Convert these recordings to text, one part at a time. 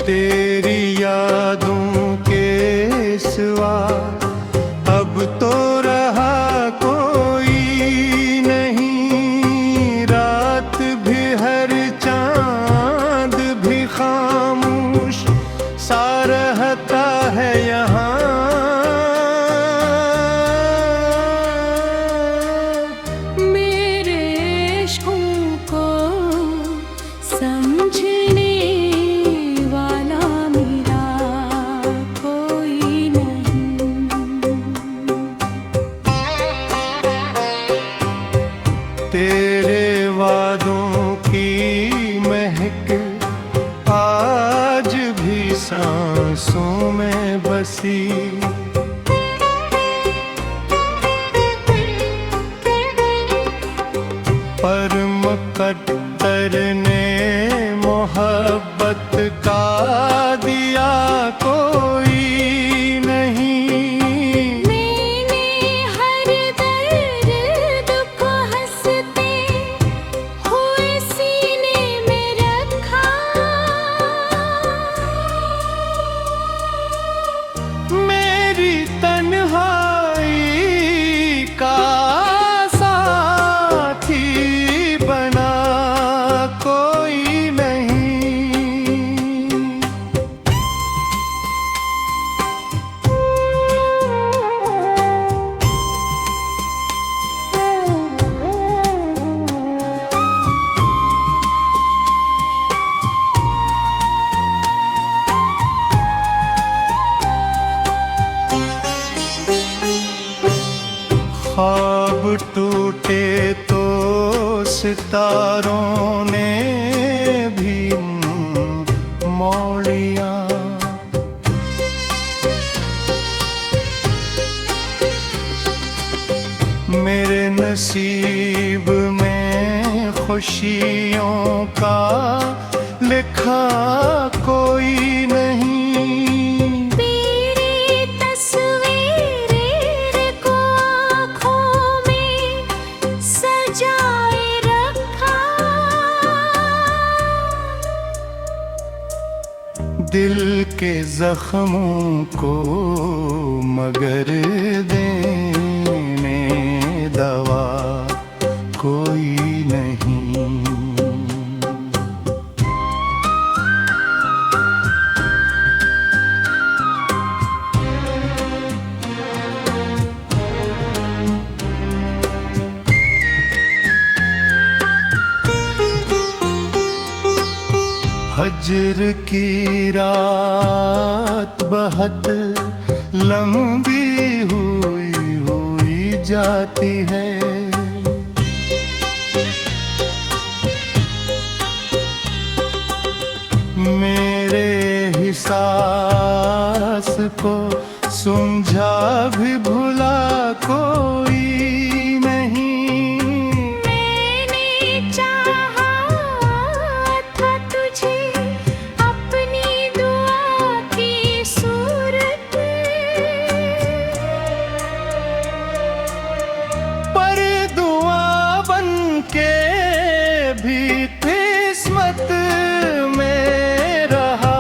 तेरी यादों के सिवा अब तो रहा कोई नहीं। रात भी हर चांद भी खामोश सा रहता है यहाँ। मेरे इश्कों को समझने वाला मेरा कोई नहीं। तेरे वादों की महक आज भी सांसों में बसी। पर मुकद्दर ने मोहब्बत का दिया कोई नहीं। मैंने हर दर्द को हंसते हुए सीने में रखा। मेरी तन्हाई का साथी बना कोई नहीं। ख्वाब टूटे तो सितारों ने भी मोड़ लिया। मेरे नसीब में खुशियों का लिखा कोई नहीं। तेरी तस्वीर को आँखों में सजाए रखा। दिल के जख्मों को मगर देने दवा कोई नहीं। हज्र की रात बहुत लंबी हुई जाती है। मेरे हिसास को समझा भी भुला कोई नहीं। मैंने चाहा था तुझे अपनी दुआ की सूरत। पर दुआ बन के भी किस्मत में रहा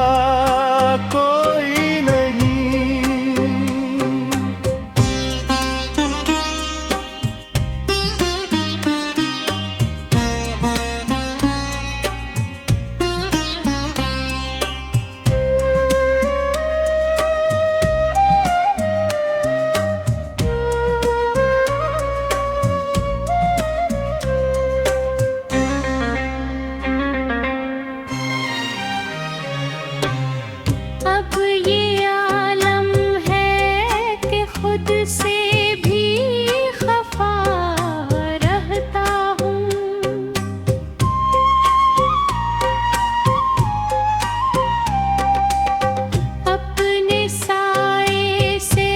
कोई नहीं। अब ये आलम है कि खुद से भी खफा रहता हूँ। अपने साए से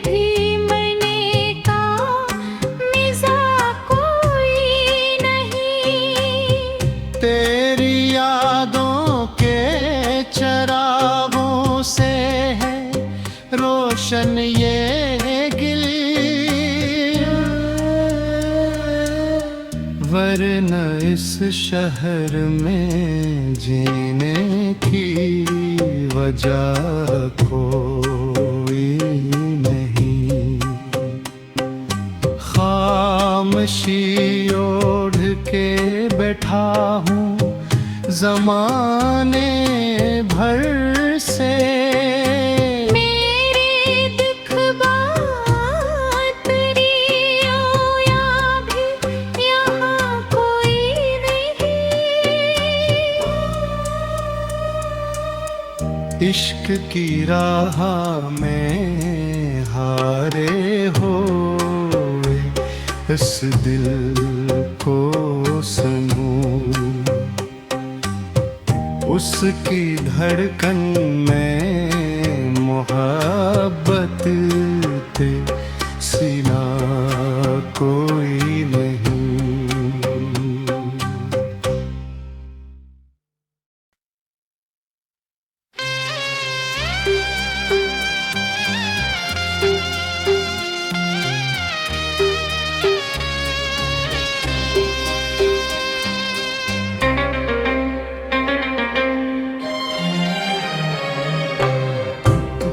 भी मरने का मिज़ा कोई नहीं। तेरी यादों के चरागों से है रोशन ये गिली। वरना इस शहर में जीने की वजह कोई नहीं। खामोशी ओढ़ के बैठा हूँ जमाने भर से। मेरे दुख बात रियो या भी यहाँ कोई नहीं। इश्क की राह में हारे हो इस दिल को समूह, उसकी धड़कन में मोहब्बत थे सीना कोई नहीं।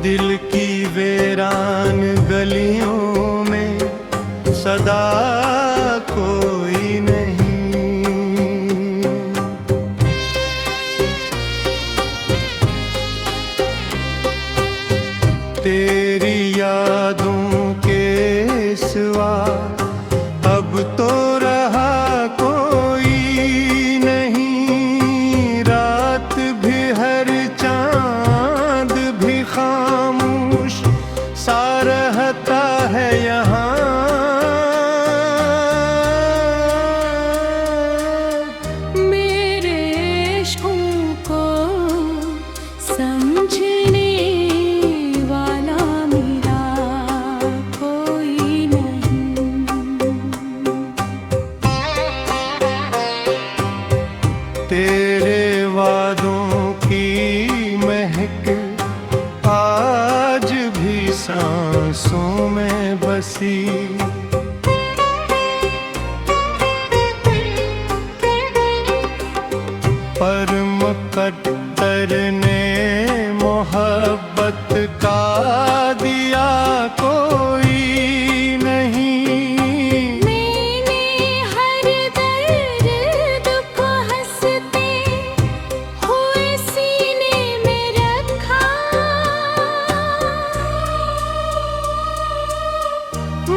दिल की वीरान गलियों में सदा कोई नहीं। तेरी यादों के सिवा अब तो रहा कोई नहीं। रात भी हर चांद भी खामोश सा रहता है यहाँ। मेरे इश्कों को समझने वाला मेरा कोई नहीं। तेरे वादों की महक आज भी सांसों में बसी। पर मुकद्दर ने मोहब्बत का दिया कोई नहीं। मैंने हर दर्द को हंसते हुए सीने में रखा।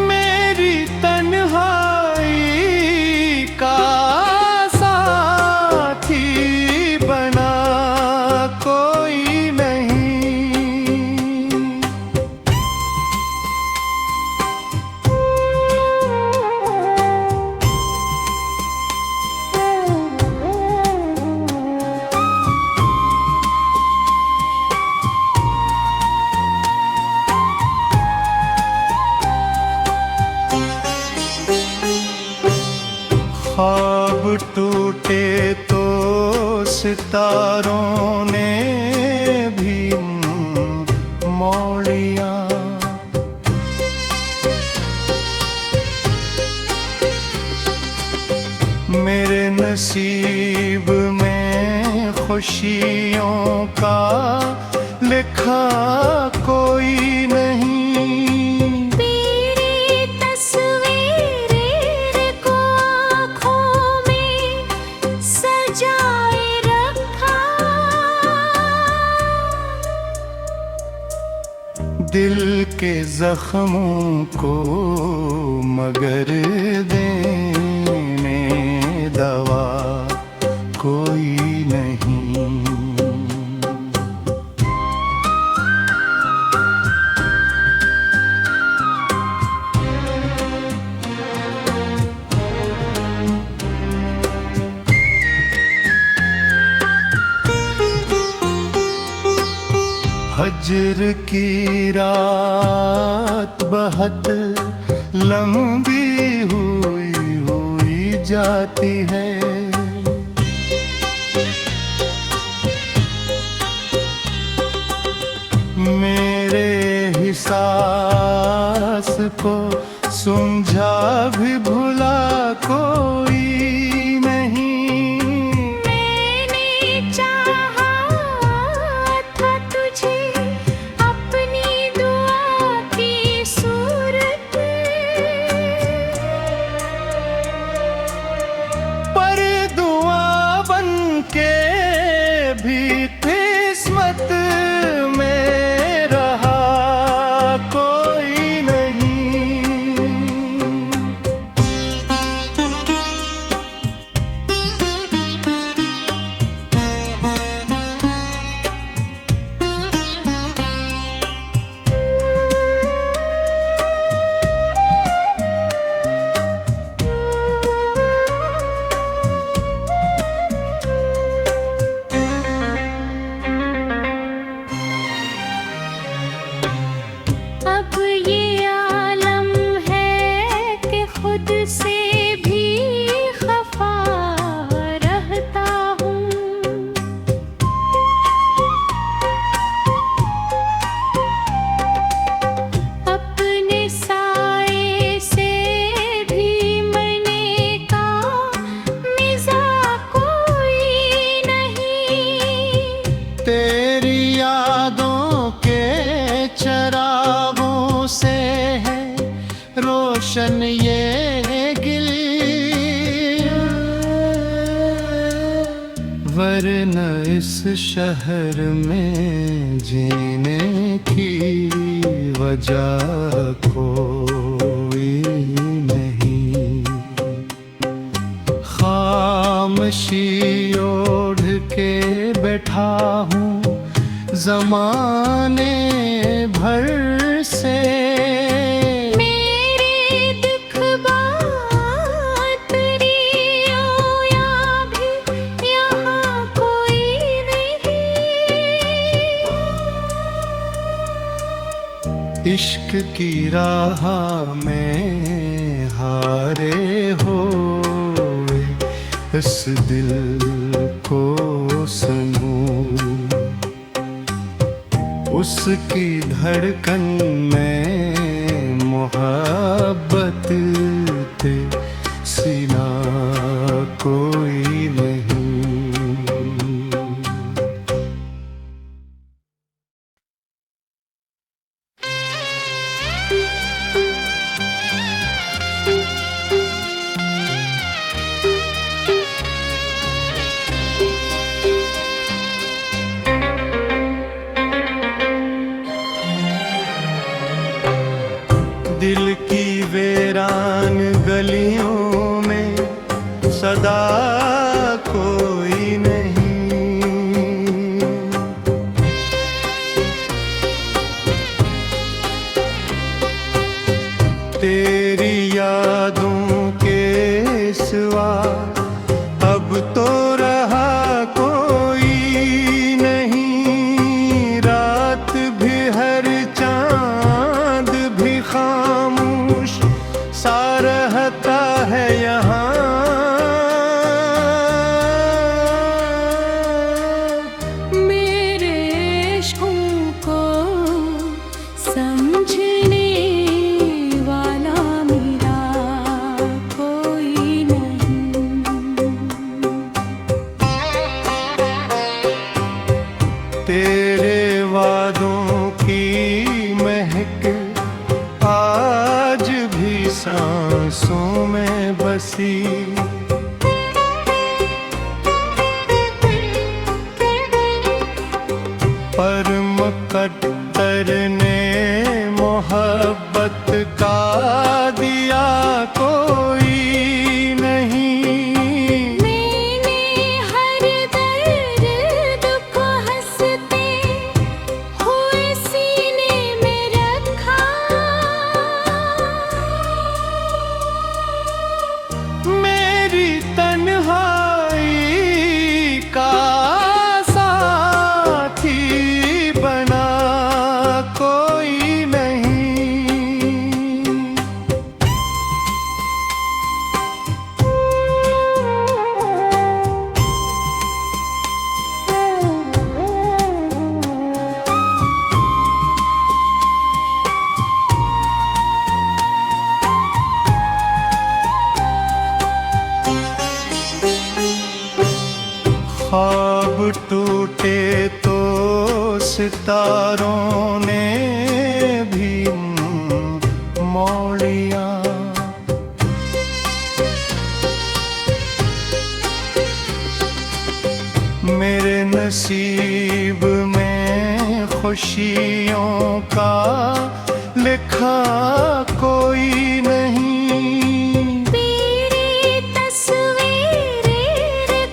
मेरी तन्हाई का साथी बना कोई नहीं। ख्वाब टूटे तो सितारों ने भी मोड़िया। मेरे नसीब में खुशियों का लिखा कोई नहीं। तेरी तस्वीर को आँखों में सजाए रखा। दिल के जख्मों को मगर देने दवा कोई नहीं। हजर की रात बहुत लंबी हुई जाती है। मेरे हिसास को समझा भी भुला कोई नहीं। मैंने चाहा था भी किस्मत में रहा कोई नहीं। अब ये आलम है कि खुद से भी खफा रहता हूँ। अपने साए से भी मरने का मिज़ा कोई नहीं। तेरी यादों के चरागों से है रोशन ये गिलिया, वरना इस शहर में जीने की वजह कोई नहीं। खामोशी ओढ़ के बैठा हूँ ज़माने भर से। मेरे दुख बात या भी यहाँ कोई नहीं। इश्क की राह में हारे होए इस दिल को सुनूं, उसकी धड़कन में मोहब्बत थे सिवा कोई नहीं। दिल की वीरान गलियों में सदा कोई नहीं। तेरी यादों के सिवा अब तो रहा कोई नहीं। रात भी हर चांद भी खामोश सा रहता है यहाँ। मेरे इश्कों को समझने वाला मेरा कोई नहीं। तेरे वादों की महक आज भी सांसों में बसी। पर मुकद्दर ने मोहब्बत का दिया कोई नहीं। मैंने हर दर्द को हंसते हुए सीने में रखा। मेरी तन्हाई का साथी बना कोई नहीं। ख्वाब टूटे तो सितारों ने भी मोड़ लिया। मेरे नसीब में खुशियों का लिखा कोई नहीं। तेरी तस्वीर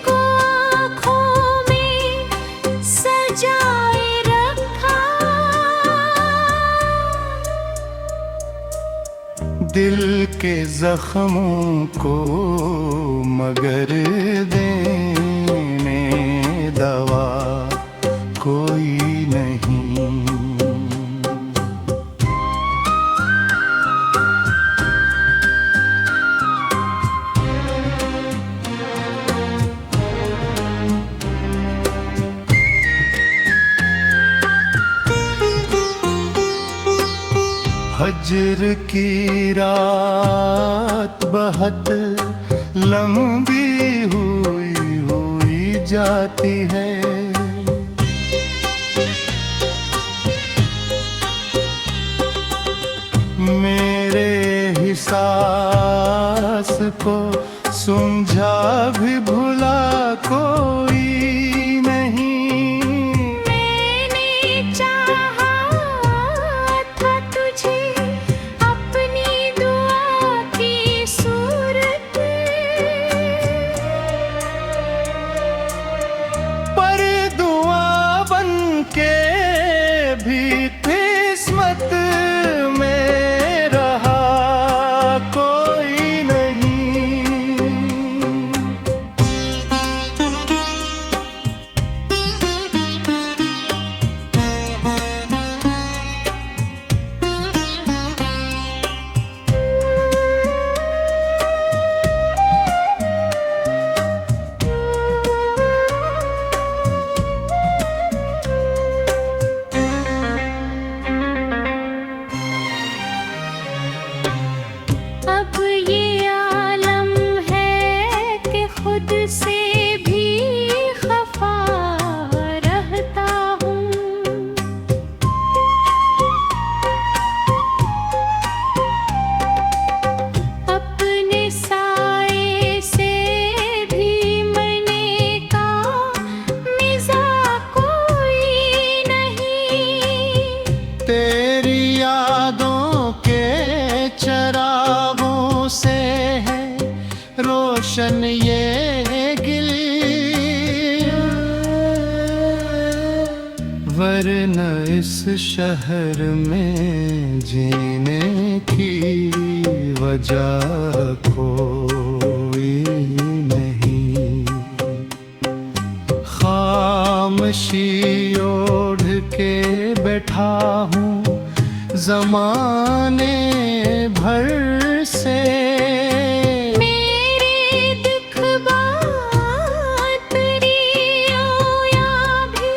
को आँखों में सजाए रखा, दिल के जख्मों को मगर देने दवा कोई नहीं। हजर की रात बहुत लंबी हुई जाती है। मेरे हिसास को समझा भी भुला कोई नहीं। मैंने चाहा था तुझे अपनी दुआ की सूरत, पर दुआ बन के भी किस्मत में रहा कोई नहीं। अब ये आलम है कि खुद से भी खफा रहता हूँ। अपने साए से भी मरने का मिज़ा कोई नहीं। तेरी यादों के चरागों से है रोशन ये गिली, वरना इस शहर में जीने की वजह कोई नहीं। खामोशी ओढ़ के बैठा हूँ जमाने भर से। मेरे दुख बातरी या भी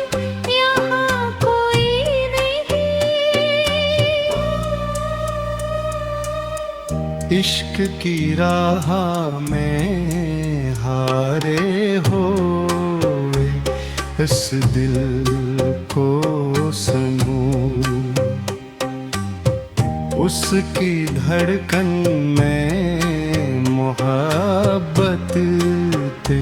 यहाँ कोई नहीं। इश्क की राह में हारे होए इस दिल को समूह, उसकी धड़कन में मोहब्बत थे